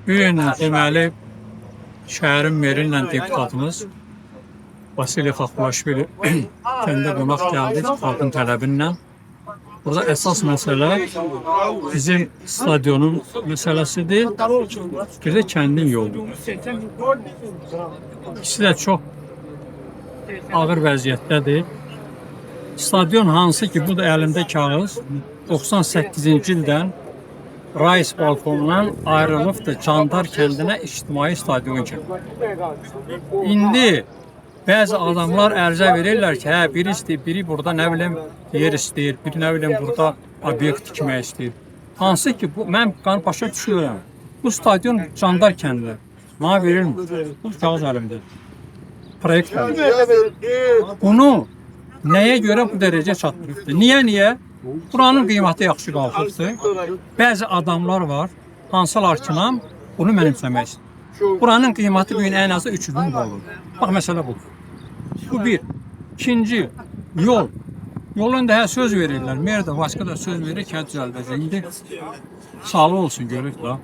Bu gün deməli şəhərin meri ilə deputatımız Vasiliy Xaxulaşvili kəndə qonaq gəldi xalqın tələbinlə. Burada əsas məsələ bizim stadionun məsələsidir, bir də kəndin yolu. İkisi də çox ağır vəziyyətdədir. Stadion hansı ki, bu da əlimdə kağız 98-ci ildən Rais balkonundan ayrılıp da Candar kəndinə ictimai stadion kimi. İndi bəzi adamlar ərizə verirlər ki, hə, biri istəyir, biri burada nə bilim yer istəyir, biri nə bilim burada obyekt tikmək istəyir. Hansı ki, bu mən başa düşürəm. Bu stadion Candar kəndində. Mənə verilmir. Bu kağız əlimdə. Proyekt əlimdə. Bunu nəyə görə bu dərəcə çatdırıbdır? Niyə? Buranın qiyməti yaxşı qalxıbdır. Bəzi adamlar var, hansılar ki, bunu mənimsəmək istəyir. Buranın qiyməti bu gün ən azı 300.000 olur. Bax, məsələ budur. Bu bir. İkinci, yol. Yolun da söz verirlər. Mer də, başqa da söz verir ki, düzəldəcək. İndi sağlı olsun, görürük da.